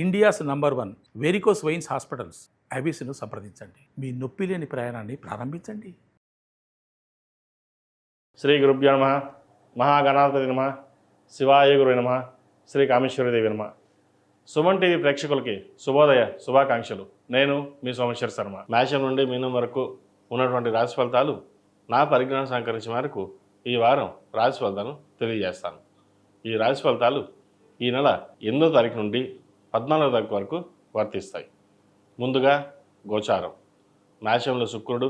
India's number 1 varicose veins hospitals ఐబీసీను సంప్రదించండి. మీ నొప్పి లేని ప్రయాణాన్ని ప్రారంభించండి. శ్రీ గురుభ్యో నమః. మహాగణాధిపతి నమః. శివాయ గురు నమః. శ్రీ కామేశ్వరదేవి నమః. సుమన్ టీవీ ప్రేక్షకులకి శుభోదయ శుభాకాంక్షలు. నేను మీ సోమేశ్వర శర్మ. మేషం నుండి మీనం వరకు ఉన్నటువంటి రాశి ఫలితాలు నా పరిజ్ఞానం సహకరించిన మేరకు ఈ వారం రాశి ఫలితాలను తెలియజేస్తాను. ఈ రాశి ఫలితాలు ఈ నెల 8వ తారీఖు నుండి 14వ తారీఖు వరకు వర్తిస్తాయి. ముందుగా గోచారం. మేషంలో శుక్రుడు,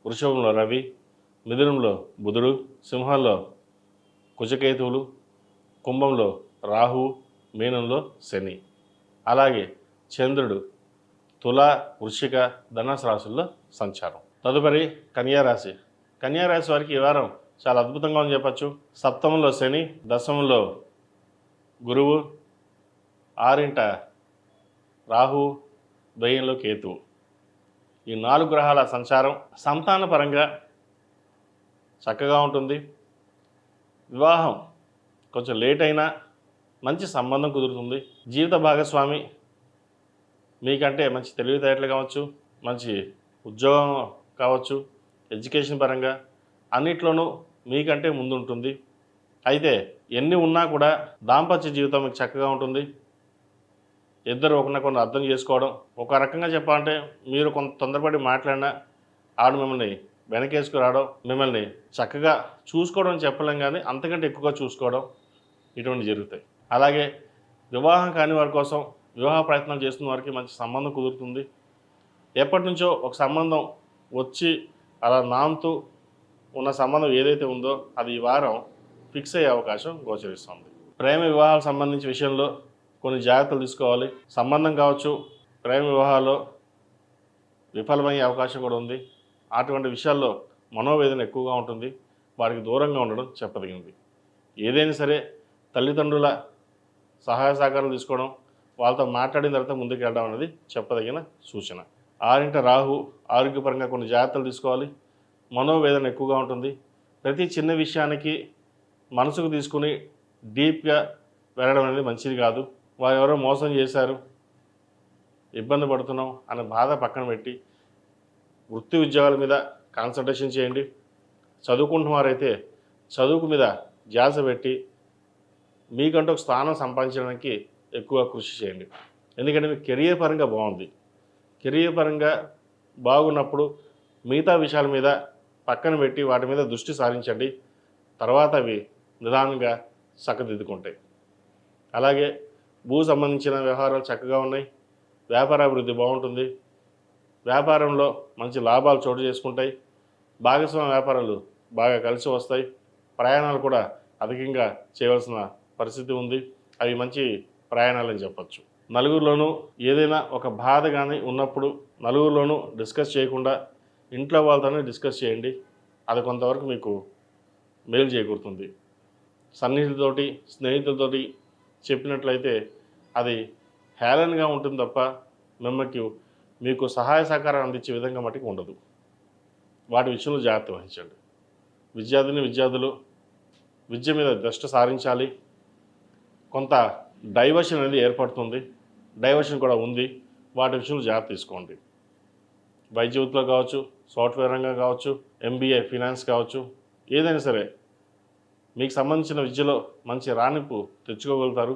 వృషభంలో రవి, మిథునంలో బుధుడు, సింహంలో కుజకేతువులు, కుంభంలో రాహువు, మీనంలో శని. అలాగే చంద్రుడు తుల, వృశ్చిక, ధనుసు రాశుల్లో సంచారం. తదుపరి కన్యారాశి. కన్యారాశి వారికి ఈ వారం చాలా అద్భుతంగా అని చెప్పచ్చు. సప్తమంలో శని, దశమంలో గురువు, 6వ రాహు, ద్వయంలో కేతువు. ఈ 4 గ్రహాల సంచారం సంతానపరంగా చక్కగా ఉంటుంది. వివాహం కొంచెం లేట్ అయినా మంచి సంబంధం కుదురుతుంది. జీవిత భాగస్వామి మీకంటే మంచి తెలివితేటలు కావచ్చు, మంచి ఉద్యోగం కావచ్చు, ఎడ్యుకేషన్ పరంగా అన్నిట్లోనూ మీకంటే ముందుంటుంది. అయితే ఎన్ని ఉన్నా కూడా దాంపత్య జీవితం మీకు చక్కగా ఉంటుంది. ఇద్దరు ఒకరినొకరు అర్థం చేసుకోవడం. ఒక రకంగా చెప్పాలంటే మీరు కొంత తొందరపడి మాట్లాడినా ఆవిడ మిమ్మల్ని వెనకేసుకురావడం, మిమ్మల్ని చక్కగా చూసుకోవడం చెప్పలేం, కానీ అంతకంటే ఎక్కువగా చూసుకోవడం ఇటువంటి జరుగుతాయి. అలాగే వివాహం కాని వారి కోసం వివాహ ప్రయత్నాలు చేస్తున్న వారికి మంచి సంబంధం కుదురుతుంది. ఎప్పటి నుంచో ఒక సంబంధం వచ్చి అలా నాంతూ ఉన్న సంబంధం ఏదైతే ఉందో అది ఈ వారం ఫిక్స్ అయ్యే అవకాశం గోచరిస్తుంది. ప్రేమ వివాహాలకు సంబంధించిన విషయంలో కొన్ని జాగ్రత్తలు తీసుకోవాలి. సంబంధం కావచ్చు, ప్రేమ వివాహాల్లో విఫలమయ్యే అవకాశం కూడా ఉంది. అటువంటి విషయాల్లో మనోవేదన ఎక్కువగా ఉంటుంది. వారికి దూరంగా ఉండడం చెప్పదగినది. ఏదైనా సరే తల్లిదండ్రుల సహాయ సహకారాలు తీసుకోవడం, వాళ్ళతో మాట్లాడిన తర్వాత ముందుకు వెళ్ళడం అనేది చెప్పదగిన సూచన. 6వ రాహు, ఆరోగ్యపరంగా కొన్ని జాగ్రత్తలు తీసుకోవాలి. మనోవేదన ఎక్కువగా ఉంటుంది. ప్రతి చిన్న విషయానికి మనసుకు తీసుకుని డీప్గా వెళ్ళడం అనేది మంచిది కాదు. వారు ఎవరో మోసం చేశారు, ఇబ్బంది పడుతున్నాం అనే బాధ పక్కన పెట్టి వృత్తి ఉద్యోగాల మీద కాన్సన్ట్రేషన్ చేయండి. చదువుకుంటున్న వారైతే చదువుకు మీద ధ్యాస పెట్టి మీకంటూ ఒక స్థానం సంపాదించడానికి ఎక్కువ కృషి చేయండి. ఎందుకంటే మీకు కెరియర్ పరంగా బాగుంది. కెరియర్ పరంగా బాగున్నప్పుడు మిగతా విషయాల మీద పక్కన పెట్టి వాటి మీద దృష్టి సారించండి. తర్వాత అవి నిదానంగా చక్కదిద్దుకుంటాయి. అలాగే భూ సంబంధించిన వ్యవహారాలు చక్కగా ఉన్నాయి. వ్యాపారాభివృద్ధి బాగుంటుంది. వ్యాపారంలో మంచి లాభాలు చోటు చేసుకుంటాయి. భాగస్వామ్య వ్యాపారాలు బాగా కలిసి వస్తాయి. ప్రయాణాలు కూడా అధికంగా చేయవలసిన పరిస్థితి ఉంది. అవి మంచి ప్రయాణాలని చెప్పచ్చు. నలుగురిలోనూ ఏదైనా ఒక బాధ కానీ ఉన్నప్పుడు నలుగురిలోనూ డిస్కస్ చేయకుండా ఇంట్లో వాళ్ళతోనే డిస్కస్ చేయండి. అది కొంతవరకు మీకు మేలు చేకూరుతుంది. సన్నిహితులతోటి, స్నేహితులతోటి చెప్పినట్లయితే అది హేళనగా ఉంటుంది తప్ప మీకు సహాయ సహకారం అందించే విధంగా మటుకు ఉండదు. వాటి విషయంలో జాగ్రత్త వహించండి. విద్యార్థులు విద్య మీద దృష్టి సారించాలి. కొంత డైవర్షన్ అనేది ఏర్పడుతుంది. డైవర్షన్ కూడా ఉంది. వాటి విషయంలో జాగ్రత్త తీసుకోండి. వైద్య వృత్తిలో కావచ్చు, సాఫ్ట్వేర్ రంగం కావచ్చు, MBA ఫినాన్స్ కావచ్చు, ఏదైనా సరే మీకు సంబంధించిన విద్యలో మంచి రాణింపు తెచ్చుకోగలుగుతారు.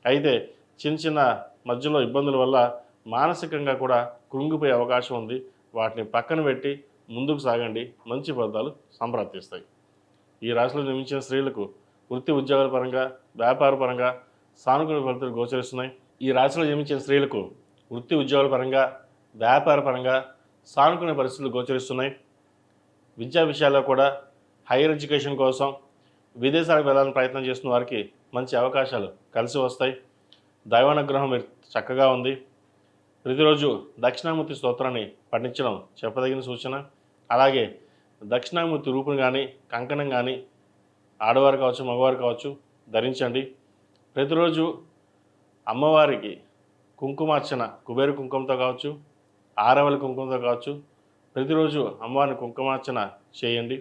అయితే చిన్న మధ్యలో ఇబ్బందుల వల్ల మానసికంగా కూడా కృంగిపోయే అవకాశం ఉంది. వాటిని పక్కన పెట్టి ముందుకు సాగండి. మంచి ఫలితాలు సంప్రాప్తిస్తాయి. ఈ రాశిలో జన్మించిన స్త్రీలకు వృత్తి ఉద్యోగాల పరంగా, వ్యాపార పరంగా సానుకూల ఫలితాలు గోచరిస్తున్నాయి. ఈ రాశిలో జన్మించిన స్త్రీలకు వృత్తి ఉద్యోగాల పరంగా, వ్యాపార పరంగా సానుకూల పరిస్థితులు గోచరిస్తున్నాయి. విద్యా విషయాల్లో కూడా హైయర్ ఎడ్యుకేషన్ కోసం విదేశాలకు వెళ్ళాలని ప్రయత్నం చేస్తున్న వారికి మంచి అవకాశాలు కలిసి వస్తాయి. దైవానుగ్రహం చక్కగా ఉంది. ప్రతిరోజు దక్షిణామూర్తి స్తోత్రాన్ని పఠించడం చెప్పదగిన సూచన. అలాగే దక్షిణామూర్తి రూపుని కానీ, కంకణం కానీ ఆడవారు కావచ్చు, మగవారు కావచ్చు ధరించండి. ప్రతిరోజు అమ్మవారికి కుంకుమార్చన కుబేర కుంకుమతో కావచ్చు, ఆరవలి కుంకుమతో కావచ్చు, ప్రతిరోజు అమ్మవారిని కుంకుమార్చన చేయండి.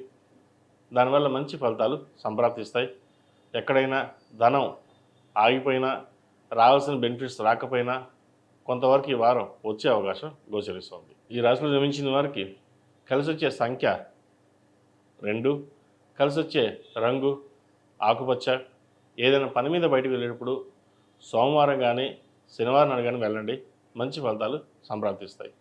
దానివల్ల మంచి ఫలితాలు సంప్రాప్తిస్తాయి. ఎక్కడైనా ధనం ఆగిపోయినా, రావాల్సిన బెనిఫిట్స్ రాకపోయినా కొంతవరకు ఈ వారం వచ్చే అవకాశం గోచరిస్తుంది. ఈ రాశిలో జన్మించిన వారికి కలిసి వచ్చే సంఖ్య 2, కలిసి వచ్చే రంగు ఆకుపచ్చ. ఏదైనా పని మీద బయటకు వెళ్ళేటప్పుడు సోమవారం కానీ శనివారం నాడు కానీ వెళ్ళండి, మంచి ఫలితాలు సంప్రాప్తిస్తాయి.